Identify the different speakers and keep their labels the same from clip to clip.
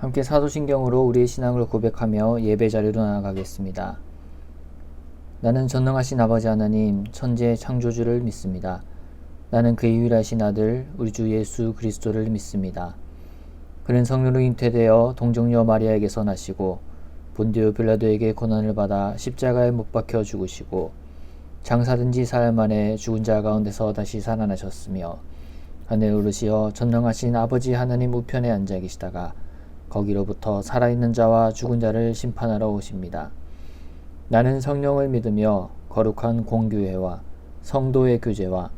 Speaker 1: 함께 사도신경으로 우리의 신앙을 고백하며 예배 자리로 나아가겠습니다. 나는 전능하신 아버지 하나님, 천지의 창조주를 믿습니다. 나는 그의 유일하신 아들, 우리 주 예수 그리스도를 믿습니다. 그는 성령으로 잉태되어 동정녀 마리아에게서 나시고 본디오 빌라도에게 고난을 받아 십자가에 못 박혀 죽으시고 장사된 지 사흘 만에 죽은 자 가운데서 다시 살아나셨으며 하늘에 오르시어 전능하신 아버지 하나님 우편에 앉아 계시다가 거기로부터 살아있는 자와 죽은 자를 심판하러 오십니다. 나는 성령을 믿으며 거룩한 공교회와 성도의 교제와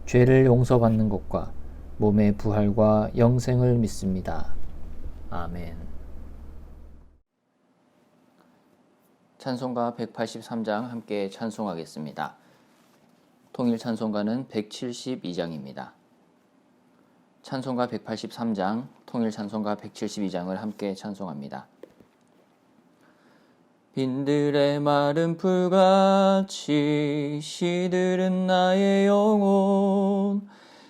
Speaker 1: 죄를 용서받는 것과 몸의 부활과 영생을 믿습니다. 아멘. 찬송가 183장 함께 찬송하겠습니다. 통일 찬송가는 172장입니다. 찬송가 183장, 통일 찬송가 172장을 함께 찬송합니다. 빈들의 마른 풀같이 시들은 나의 영혼,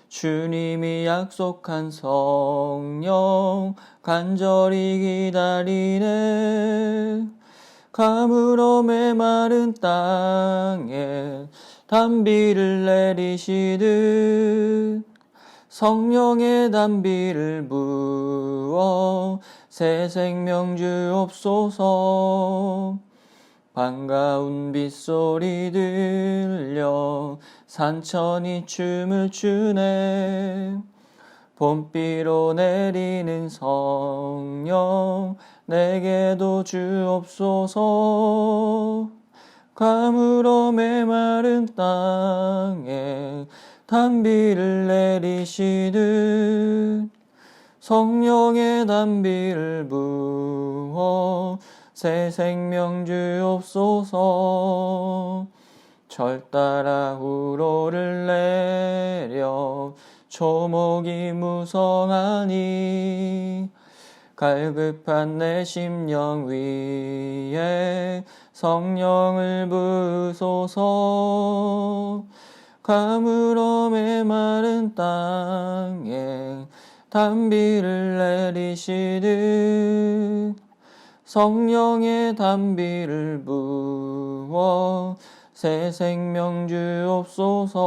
Speaker 1: 주님이 약속한 성령 간절히 기다리네. 가물어 메마른 땅에 단비를 내리시듯 성령의 단비를 부어 새 생명 주옵소서. 반가운 빗소리 들려 산천이 춤을 추네. 봄비로 내리는 성령 내게도 주옵소서. 가물어 메마른 땅에 단비를 내리시듯 성령의 단비를 부어 새 생명 주옵소서. 절 따라 우로를 내려 초목이 무성하니 갈급한 내 심령 위에 성령을 부으소서. 가물어 메마른 땅에 단비를 내리시듯 성령의 단비를 부어 새 생명 주옵소서.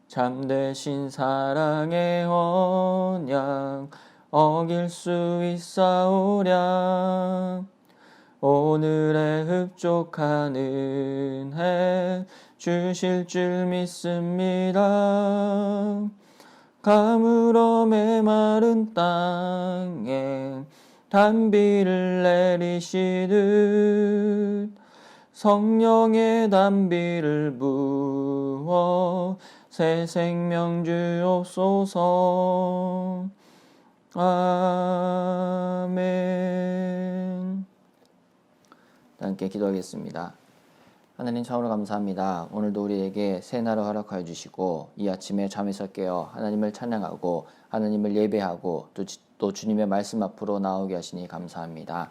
Speaker 1: 참되신 사랑의 언약 어길 수 있사오랴. 오늘의 흡족한 은혜 주실 줄 믿습니다. 가물어 메마른 땅에 단비를 내리시듯 성령의 단비를 부어 새 생명 주옵소서. 아멘. 함께 기도하겠습니다. 하나님 참으로 감사합니다. 오늘도 우리에게 새 날을 허락하여 주시고 이 아침에 잠에서 깨어 하나님을 찬양하고 하나님을 예배하고 또 주님의 말씀 앞으로 나오게 하시니 감사합니다.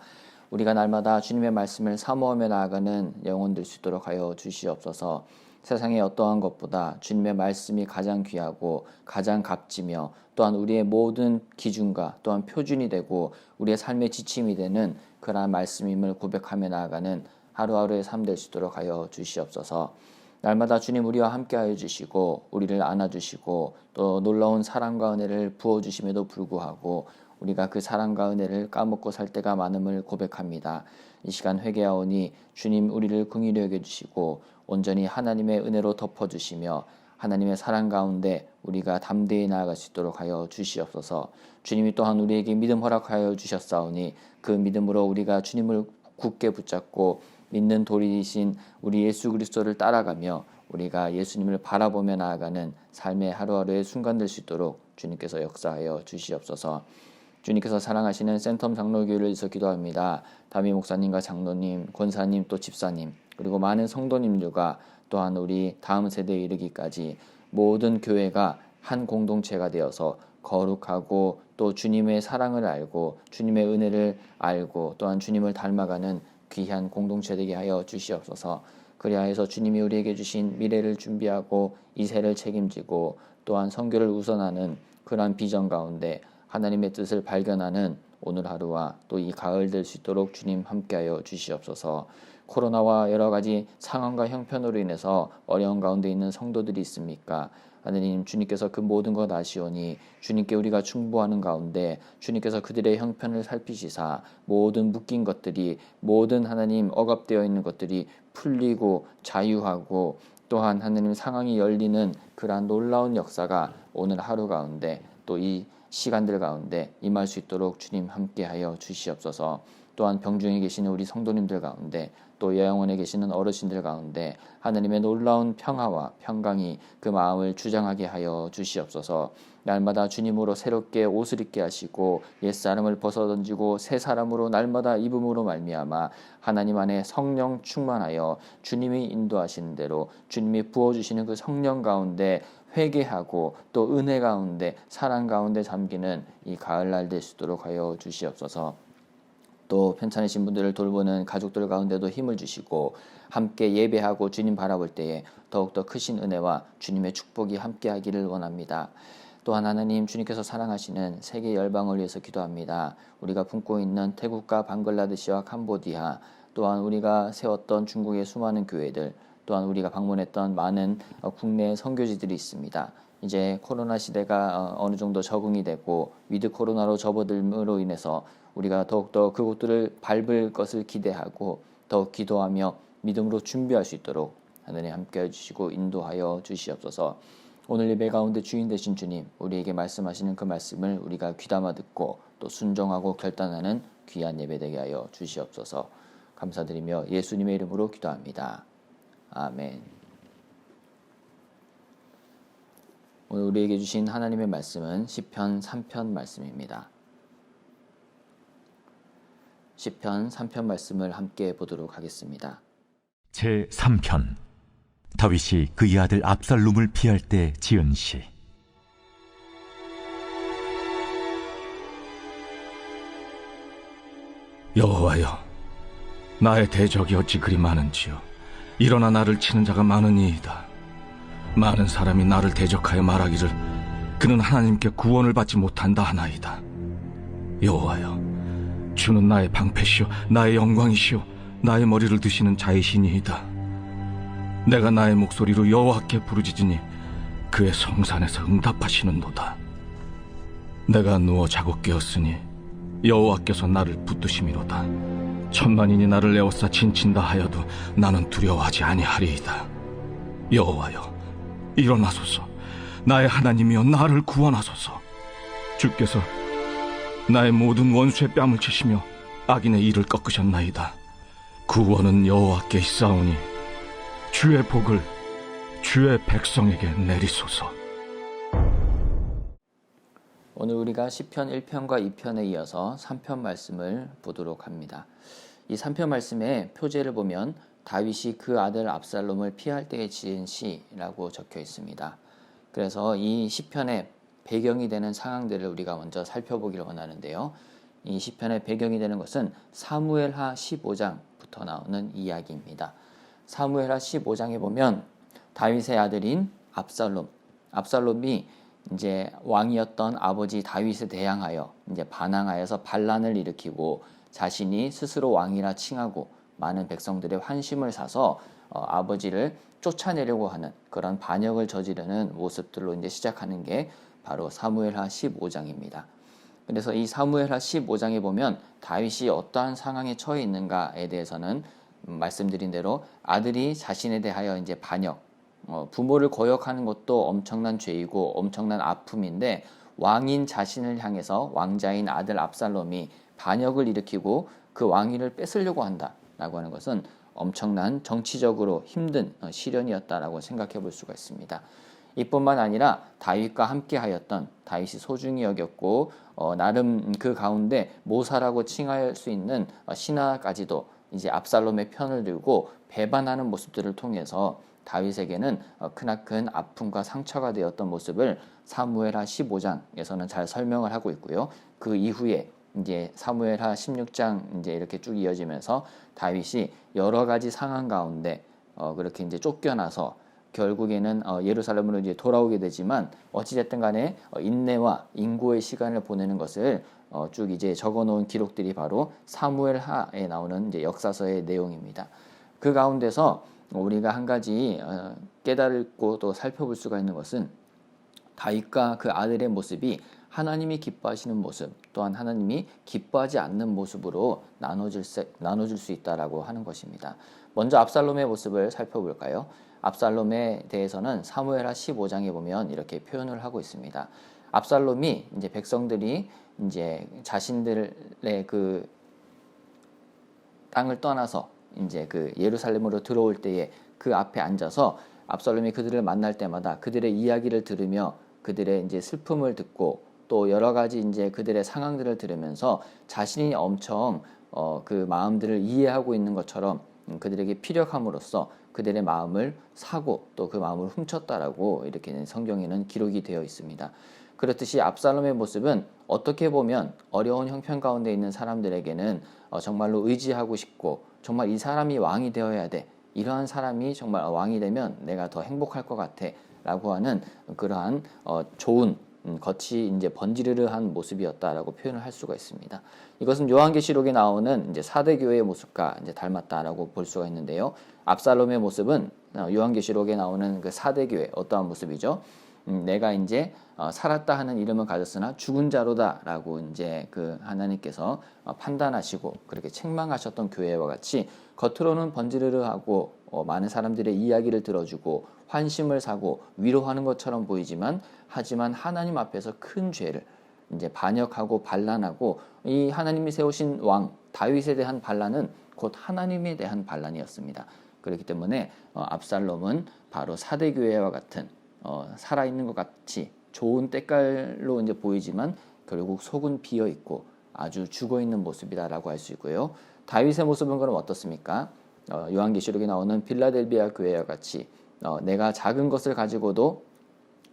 Speaker 1: 우리가 날마다 주님의 말씀을 사모하며 나아가는 영혼 될 수 있도록 하여 주시옵소서. 세상의 어떠한 것보다 주님의 말씀이 가장 귀하고 가장 값지며 또한 우리의 모든 기준과 또한 표준이 되고 우리의 삶의 지침이 되는 그러한 말씀임을 고백하며 나아가는 하루하루의 삶 될 수 있도록 하여 주시옵소서. 날마다 주님 우리와 함께하여 주시고 우리를 안아주시고 또 놀라운 사랑과 은혜를 부어주심에도 불구하고 우리가 그 사랑과 은혜를 까먹고 살 때가 많음을 고백합니다. 이 시간 회개하오니 주님 우리를 긍휼히 여겨주시고 온전히 하나님의 은혜로 덮어주시며 하나님의 사랑 가운데 우리가 담대히 나아갈 수 있도록 하여 주시옵소서. 주님이 또한 우리에게 믿음 허락하여 주셨사오니 그 믿음으로 우리가 주님을 굳게 붙잡고 믿는 도리이신 우리 예수 그리스도를 따라가며 우리가 예수님을 바라보며 나아가는 삶의 하루하루의 순간 될 수 있도록 주님께서 역사하여 주시옵소서. 주님께서 사랑하시는 센텀 장로교회를 위해서 기도합니다. 담임 목사님과 장로님, 권사님 또 집사님 그리고 많은 성도님들과 또한 우리 다음 세대에 이르기까지 모든 교회가 한 공동체가 되어서 거룩하고 또 주님의 사랑을 알고 주님의 은혜를 알고 또한 주님을 닮아가는 귀한 공동체 되게 하여 주시옵소서. 그리하여서 주님이 우리에게 주신 미래를 준비하고 이 세를 책임지고 또한 선교를 우선하는 그러한 비전 가운데 하나님의 뜻을 발견하는 오늘 하루와 또 이 가을 될 수 있도록 주님 함께하여 주시옵소서. 코로나와 여러 가지 상황과 형편으로 인해서 어려운 가운데 있는 성도들이 있습니까? 하나님, 주님께서 그 모든 것 아시오니 주님께 우리가 충보하는 가운데 주님께서 그들의 형편을 살피시사 모든 묶인 것들이, 모든 하나님 억압되어 있는 것들이 풀리고 자유하고 또한 하나님 상황이 열리는 그러한 놀라운 역사가 오늘 하루 가운데 또 이 시간들 가운데 임할 수 있도록 주님 함께하여 주시옵소서. 또한 병중에 계시는 우리 성도님들 가운데 또 요양원에 계시는 어르신들 가운데 하나님의 놀라운 평화와 평강이 그 마음을 주장하게 하여 주시옵소서. 날마다 주님으로 새롭게 옷을 입게 하시고 옛사람을 벗어던지고 새 사람으로 날마다 입음으로 말미암아 하나님 안에 성령 충만하여 주님이 인도하시는 대로 주님이 부어주시는 그 성령 가운데 회개하고 또 은혜 가운데 사랑 가운데 잠기는 이 가을날 될 수 있도록 하여 주시옵소서. 또 편찮으신 분들을 돌보는 가족들 가운데도 힘을 주시고 함께 예배하고 주님 바라볼 때에 더욱더 크신 은혜와 주님의 축복이 함께하기를 원합니다. 또한 하나님, 주님께서 사랑하시는 세계 열방을 위해서 기도합니다. 우리가 품고 있는 태국과 방글라데시와 캄보디아, 또한 우리가 세웠던 중국의 수많은 교회들, 또한 우리가 방문했던 많은 국내 선교지들이 있습니다. 이제 코로나 시대가 어느 정도 적응이 되고 위드 코로나로 접어들므로 인해서 우리가 더욱더 그곳들을 밟을 것을 기대하고 더욱 기도하며 믿음으로 준비할 수 있도록 하나님 함께해 주시고 인도하여 주시옵소서. 오늘 예배 가운데 주인 되신 주님, 우리에게 말씀하시는 그 말씀을 우리가 귀담아 듣고 또 순종하고 결단하는 귀한 예배 되게 하여 주시옵소서. 감사드리며 예수님의 이름으로 기도합니다. 아멘. 오늘 우리에게 주신 하나님의 말씀은 시편 3편 말씀입니다. 시편 3편 말씀을 함께 보도록 하겠습니다.
Speaker 2: 제 3편. 다윗이 그의 아들 압살롬을 피할 때 지은 시.
Speaker 3: 여호와여, 나의 대적이 어찌 그리 많은지요. 일어나 나를 치는 자가 많으니이다. 많은 사람이 나를 대적하여 말하기를 그는 하나님께 구원을 받지 못한다 하나이다. 여호와여, 주는 나의 방패시오 나의 영광이시오 나의 머리를 드시는 자이시니이다. 내가 나의 목소리로 여호와께 부르짖으니 그의 성산에서 응답하시는도다. 내가 누워 자고 깨었으니 여호와께서 나를 붙드심이로다. 천만인이 나를 에워싸 진친다 하여도 나는 두려워하지 아니하리이다. 여호와여, 일어나소서. 나의 하나님이여, 나를 구원하소서. 주께서 나의 모든 원수의 뺨을 치시며 악인의 이를 꺾으셨나이다. 구원은 여호와께 있사오니 주의 복을 주의 백성에게 내리소서.
Speaker 1: 오늘 우리가 시편 1편과 2편에 이어서 3편 말씀을 보도록 합니다. 이 3편 말씀의 표제를 보면 다윗이 그 아들 압살롬을 피할 때에 지은 시라고 적혀 있습니다. 그래서 이 시편의 배경이 되는 상황들을 우리가 먼저 살펴보기를 원하는데요. 이 시편의 배경이 되는 것은 사무엘하 15장부터 나오는 이야기입니다. 사무엘하 15장에 보면 다윗의 아들인 압살롬이 이제 왕이었던 아버지 다윗에 대항하여 이제 반항하여서 반란을 일으키고 자신이 스스로 왕이라 칭하고 많은 백성들의 환심을 사서 아버지를 쫓아내려고 하는 그런 반역을 저지르는 모습들로 이제 시작하는 게 바로 사무엘하 15장입니다. 그래서 이 사무엘하 15장에 보면 다윗이 어떠한 상황에 처해 있는가에 대해서는 말씀드린 대로 아들이 자신에 대하여 이제 반역, 부모를 거역하는 것도 엄청난 죄이고 엄청난 아픔인데 왕인 자신을 향해서 왕자인 아들 압살롬이 반역을 일으키고 그 왕위를 뺏으려고 한다라고 하는 것은 엄청난 정치적으로 힘든 시련이었다라고 생각해 볼 수가 있습니다. 이뿐만 아니라 다윗과 함께하였던 다윗이 소중히 여겼고 나름 그 가운데 모사라고 칭할 수 있는 신하까지도 이제 압살롬의 편을 들고 배반하는 모습들을 통해서 다윗에게는 크나큰 아픔과 상처가 되었던 모습을 사무엘하 15장에서는 잘 설명을 하고 있고요. 그 이후에 이제 사무엘하 16장 이제 이렇게 쭉 이어지면서 다윗이 여러 가지 상황 가운데 그렇게 이제 쫓겨나서 결국에는 예루살렘으로 이제 돌아오게 되지만 어찌됐든 간에 인내와 인고의 시간을 보내는 것을 쭉 이제 적어놓은 기록들이 바로 사무엘하에 나오는 이제 역사서의 내용입니다. 그 가운데서 우리가 한 가지 깨달고 또 살펴볼 수가 있는 것은 다윗과 그 아들의 모습이 하나님이 기뻐하시는 모습, 또한 하나님이 기뻐하지 않는 모습으로 나눠질 수 있다라고 하는 것입니다. 먼저 압살롬의 모습을 살펴볼까요? 압살롬에 대해서는 사무엘하 15장에 보면 이렇게 표현을 하고 있습니다. 압살롬이 이제 백성들이 이제 자신들의 그 땅을 떠나서 이제 그 예루살렘으로 들어올 때에 그 앞에 앉아서 압살롬이 그들을 만날 때마다 그들의 이야기를 들으며 그들의 이제 슬픔을 듣고 또 여러 가지 이제 그들의 상황들을 들으면서 자신이 엄청 그 마음들을 이해하고 있는 것처럼 그들에게 피력함으로써 그들의 마음을 사고 또 그 마음을 훔쳤다라고 이렇게 성경에는 기록이 되어 있습니다. 그렇듯이 압살롬의 모습은 어떻게 보면 어려운 형편 가운데 있는 사람들에게는 정말로 의지하고 싶고 정말 이 사람이 왕이 되어야 돼. 이러한 사람이 정말 왕이 되면 내가 더 행복할 것 같아. 라고 하는 그러한 좋은 겉이 이제 번지르르한 모습이었다라고 표현을 할 수가 있습니다. 이것은 요한계시록에 나오는 이제 사대 교회의 모습과 이제 닮았다라고 볼 수가 있는데요. 압살롬의 모습은 요한계시록에 나오는 그 사대 교회 어떠한 모습이죠? 내가 이제 살았다 하는 이름을 가졌으나 죽은 자로다라고 이제 그 하나님께서 판단하시고 그렇게 책망하셨던 교회와 같이 겉으로는 번지르르하고 많은 사람들의 이야기를 들어주고 환심을 사고 위로하는 것처럼 보이지만 하지만 하나님 앞에서 큰 죄를 이제 반역하고 반란하고 이 하나님이 세우신 왕 다윗에 대한 반란은 곧 하나님에 대한 반란이었습니다. 그렇기 때문에 압살롬은 바로 사대 교회와 같은 살아있는 것 같이 좋은 때깔로 이제 보이지만 결국 속은 비어 있고 아주 죽어 있는 모습이다라고 할 수 있고요. 다윗의 모습은 그럼 어떻습니까? 요한계시록에 나오는 빌라델비아 교회와 같이 내가 작은 것을 가지고도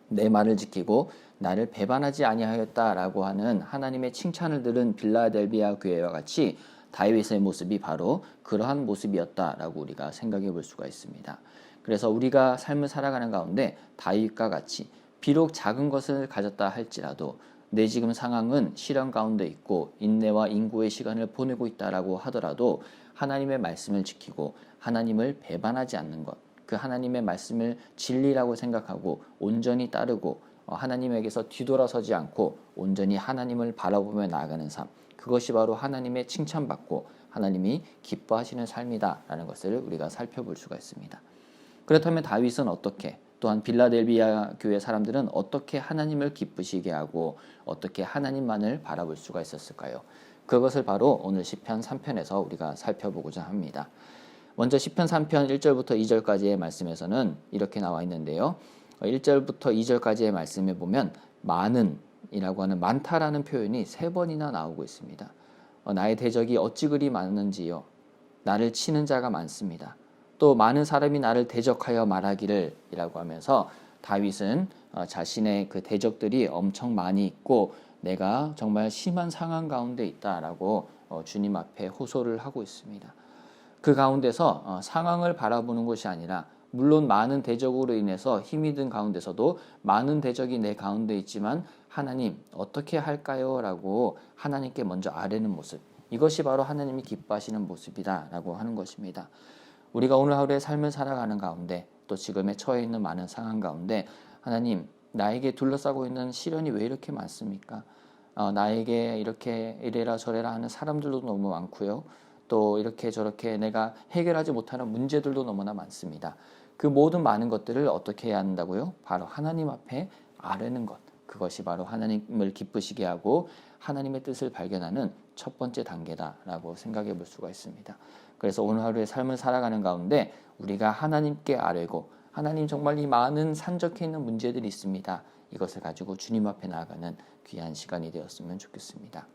Speaker 1: 내 말을 지키고 나를 배반하지 아니하였다라고 하는 하나님의 칭찬을 들은 빌라델비아 교회와 같이 다윗의 모습이 바로 그러한 모습이었다라고 우리가 생각해 볼 수가 있습니다. 그래서 우리가 삶을 살아가는 가운데 다윗과 같이 비록 작은 것을 가졌다 할지라도 내 지금 상황은 시련 가운데 있고 인내와 인고의 시간을 보내고 있다라고 하더라도 하나님의 말씀을 지키고 하나님을 배반하지 않는 것, 그 하나님의 말씀을 진리라고 생각하고 온전히 따르고 하나님에게서 뒤돌아서지 않고 온전히 하나님을 바라보며 나아가는 삶, 그것이 바로 하나님의 칭찬받고 하나님이 기뻐하시는 삶이다라는 것을 우리가 살펴볼 수가 있습니다. 그렇다면 다윗은 어떻게, 또한 빌라델비아 교회 사람들은 어떻게 하나님을 기쁘시게 하고 어떻게 하나님만을 바라볼 수가 있었을까요? 그것을 바로 오늘 시편 3편에서 우리가 살펴보고자 합니다. 먼저 시편 3편 1절부터 2절까지의 말씀에서는 이렇게 나와 있는데요. 1절부터 2절까지의 말씀에 보면 많은 이라고 하는 많다라는 표현이 3번이나 나오고 있습니다. 나의 대적이 어찌 그리 많은지요. 나를 치는 자가 많습니다. 또 많은 사람이 나를 대적하여 말하기를 이라고 하면서 다윗은 자신의 그 대적들이 엄청 많이 있고 내가 정말 심한 상황 가운데 있다라고 주님 앞에 호소를 하고 있습니다. 그 가운데서 상황을 바라보는 것이 아니라 물론 많은 대적으로 인해서 힘이 든 가운데서도 많은 대적이 내 가운데 있지만 하나님 어떻게 할까요? 라고 하나님께 먼저 아뢰는 모습, 이것이 바로 하나님이 기뻐하시는 모습이다 라고 하는 것입니다. 우리가 오늘 하루의 삶을 살아가는 가운데 또 지금에 처해 있는 많은 상황 가운데 하나님 나에게 둘러싸고 있는 시련이 왜 이렇게 많습니까? 나에게 이렇게 이래라 저래라 하는 사람들도 너무 많고요. 또 이렇게 저렇게 내가 해결하지 못하는 문제들도 너무나 많습니다. 그 모든 많은 것들을 어떻게 해야 한다고요? 바로 하나님 앞에 아뢰는 것. 그것이 바로 하나님을 기쁘시게 하고 하나님의 뜻을 발견하는 첫 번째 단계다라고 생각해 볼 수가 있습니다. 그래서 오늘 하루의 삶을 살아가는 가운데 우리가 하나님께 아뢰고 하나님 정말 이 많은 산적해 있는 문제들이 있습니다. 이것을 가지고 주님 앞에 나아가는 귀한 시간이 되었으면 좋겠습니다.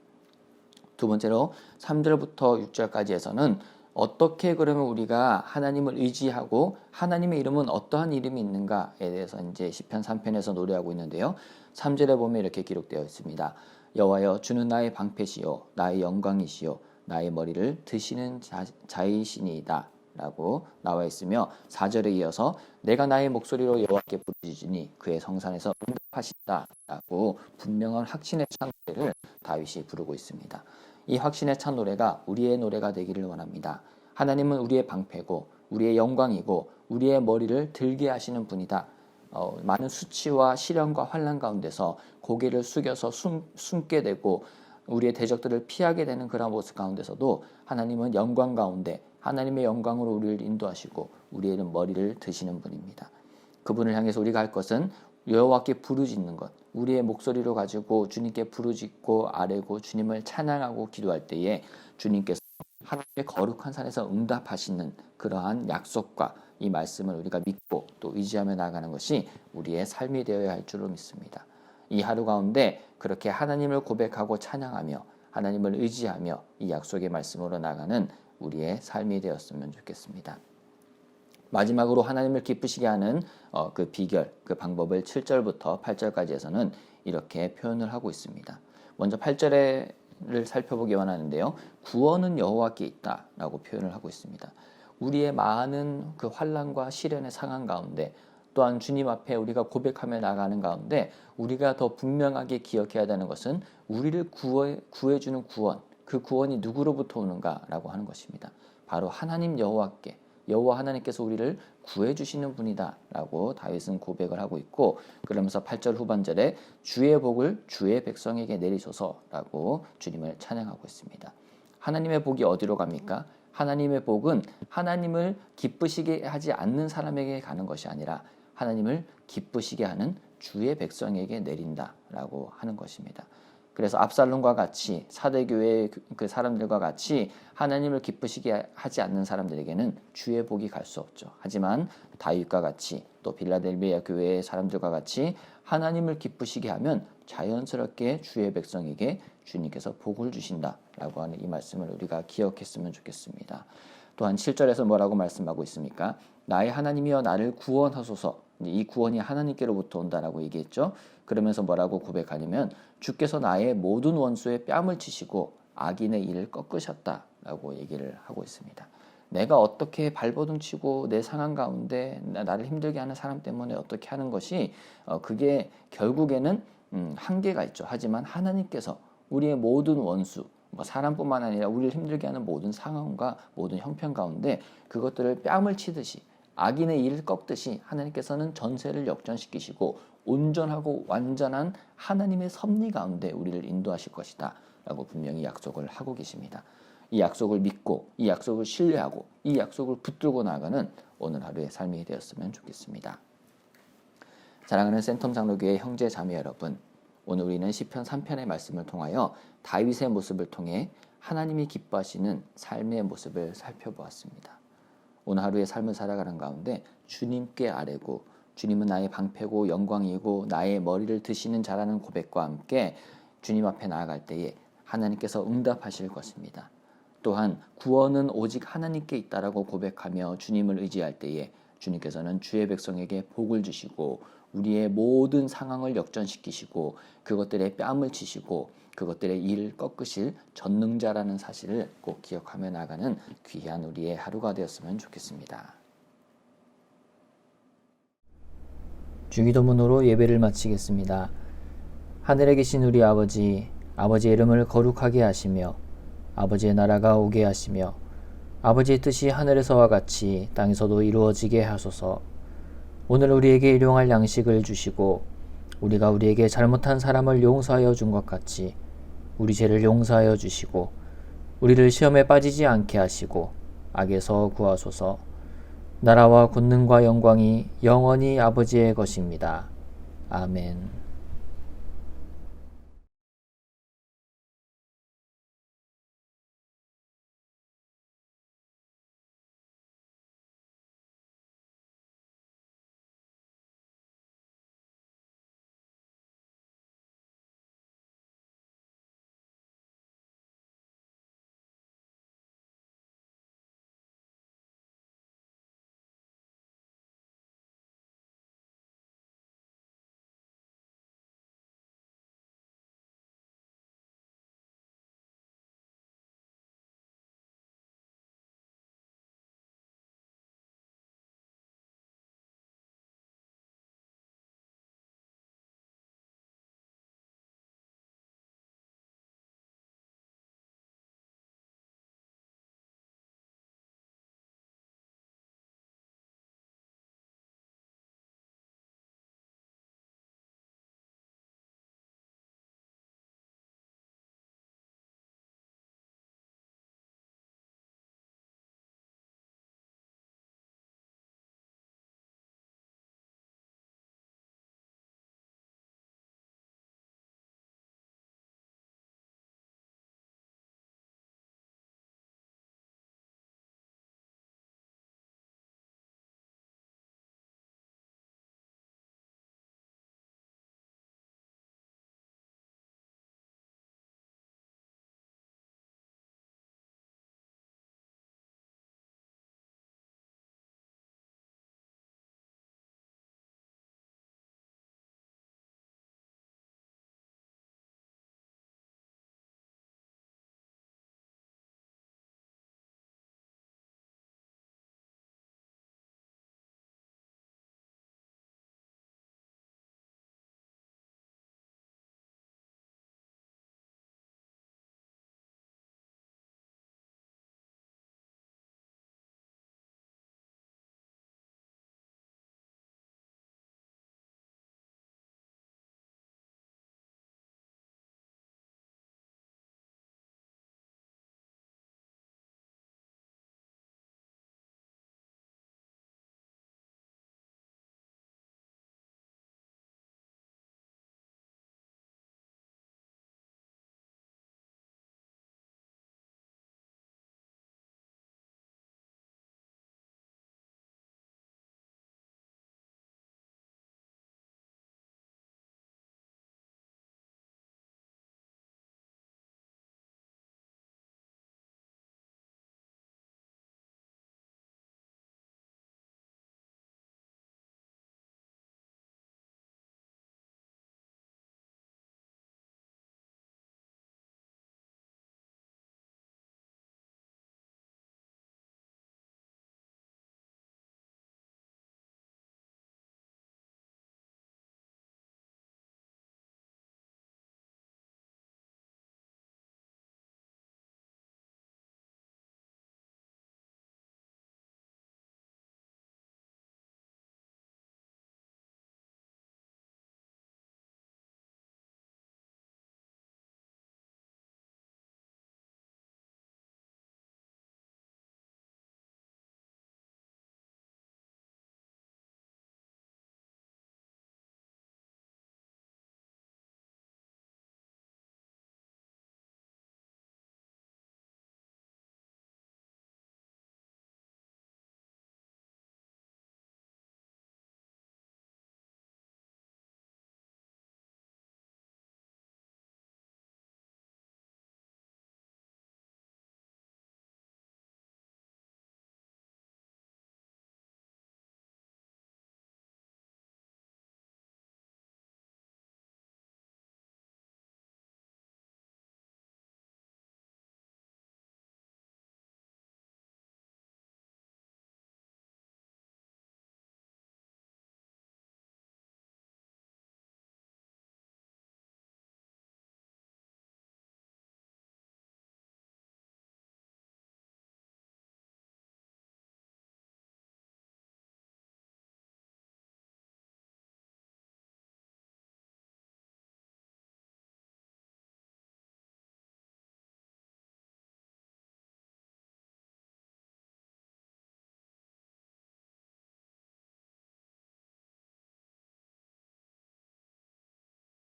Speaker 1: 두 번째로 3절부터 6절까지에서는 어떻게 그러면 우리가 하나님을 의지하고 하나님의 이름은 어떠한 이름이 있는가에 대해서 이제 시편 3편에서 노래하고 있는데요. 3절에 보면 이렇게 기록되어 있습니다. 여호와여 주는 나의 방패시요 나의 영광이시요 나의 머리를 드시는 자이시니이다. 라고 나와 있으며 4절에 이어서 내가 나의 목소리로 여호와께 부르짖으니 그의 성산에서 응답하신다 라고 분명한 확신의 찬 노래를 다윗이 부르고 있습니다. 이 확신의 찬 노래가 우리의 노래가 되기를 원합니다. 하나님은 우리의 방패고 우리의 영광이고 우리의 머리를 들게 하시는 분이다. 많은 수치와 시련과 환난 가운데서 고개를 숙여서 숨게 되고 우리의 대적들을 피하게 되는 그런 모습 가운데서도 하나님은 영광 가운데 하나님의 영광으로 우리를 인도하시고 우리의 머리를 드시는 분입니다. 그분을 향해서 우리가 할 것은 여호와께 부르짖는 것, 우리의 목소리로 가지고 주님께 부르짖고 아뢰고 주님을 찬양하고 기도할 때에 주님께서 하나님의 거룩한 산에서 응답하시는 그러한 약속과 이 말씀을 우리가 믿고 또 의지하며 나아가는 것이 우리의 삶이 되어야 할 줄로 믿습니다. 이 하루 가운데 그렇게 하나님을 고백하고 찬양하며 하나님을 의지하며 이 약속의 말씀으로 나가는 우리의 삶이 되었으면 좋겠습니다. 마지막으로 하나님을 기쁘시게 하는 그 비결, 그 방법을 7절부터 8절까지에서는 이렇게 표현을 하고 있습니다. 먼저 8절을 살펴보기 원하는데요. 구원은 여호와께 있다라고 표현을 하고 있습니다. 우리의 많은 그 환난과 시련의 상황 가운데 또한 주님 앞에 우리가 고백하며 나가는 가운데 우리가 더 분명하게 기억해야 되는 것은 우리를 구해주는 구원, 그 구원이 누구로부터 오는가라고 하는 것입니다. 바로 하나님 여호와께, 여호와 하나님께서 우리를 구해주시는 분이다 라고 다윗은 고백을 하고 있고, 그러면서 8절 후반절에 주의 복을 주의 백성에게 내리소서라고 주님을 찬양하고 있습니다. 하나님의 복이 어디로 갑니까? 하나님의 복은 하나님을 기쁘시게 하지 않는 사람에게 가는 것이 아니라 하나님을 기쁘시게 하는 주의 백성에게 내린다라고 하는 것입니다. 그래서 압살롬과 같이 사대교회의 그 사람들과 같이 하나님을 기쁘시게 하지 않는 사람들에게는 주의 복이 갈 수 없죠. 하지만 다윗과 같이 또 빌라델비아 교회의 사람들과 같이 하나님을 기쁘시게 하면 자연스럽게 주의 백성에게 주님께서 복을 주신다라고 하는 이 말씀을 우리가 기억했으면 좋겠습니다. 또한 7절에서 뭐라고 말씀하고 있습니까? 나의 하나님이여 나를 구원하소서. 이 구원이 하나님께로부터 온다라고 얘기했죠. 그러면서 뭐라고 고백하냐면 주께서 나의 모든 원수의 뺨을 치시고 악인의 일을 꺾으셨다라고 얘기를 하고 있습니다. 내가 어떻게 발버둥치고 내 상황 가운데 나를 힘들게 하는 사람 때문에 어떻게 하는 것이 그게 결국에는 한계가 있죠. 하지만 하나님께서 우리의 모든 원수, 사람뿐만 아니라 우리를 힘들게 하는 모든 상황과 모든 형편 가운데 그것들을 뺨을 치듯이 악인의 일을 꺾듯이 하나님께서는 전세를 역전시키시고 온전하고 완전한 하나님의 섭리 가운데 우리를 인도하실 것이다 라고 분명히 약속을 하고 계십니다. 이 약속을 믿고 이 약속을 신뢰하고 이 약속을 붙들고 나아가는 오늘 하루의 삶이 되었으면 좋겠습니다. 사랑하는 센텀 장로교회 형제 자매 여러분, 오늘 우리는 시편 3편의 말씀을 통하여 다윗의 모습을 통해 하나님이 기뻐하시는 삶의 모습을 살펴보았습니다. 오늘 하루의 삶을 살아가는 가운데 주님께 아뢰고 주님은 나의 방패고 영광이고 나의 머리를 드시는 자라는 고백과 함께 주님 앞에 나아갈 때에 하나님께서 응답하실 것입니다. 또한 구원은 오직 하나님께 있다라고 고백하며 주님을 의지할 때에 주님께서는 주의 백성에게 복을 주시고 우리의 모든 상황을 역전시키시고 그것들의 뺨을 치시고 그것들의 일을 꺾으실 전능자라는 사실을 꼭 기억하며 나가는 귀한 우리의 하루가 되었으면 좋겠습니다.
Speaker 4: 주기도문으로 예배를 마치겠습니다. 하늘에 계신 우리 아버지, 아버지의 이름을 거룩하게 하시며 아버지의 나라가 오게 하시며 아버지의 뜻이 하늘에서와 같이 땅에서도 이루어지게 하소서. 오늘 우리에게 일용할 양식을 주시고 우리가 우리에게 잘못한 사람을 용서하여 준 것 같이 우리 죄를 용서하여 주시고 우리를 시험에 빠지지 않게 하시고 악에서 구하소서. 나라와 권능과 영광이 영원히 아버지의 것입니다. 아멘.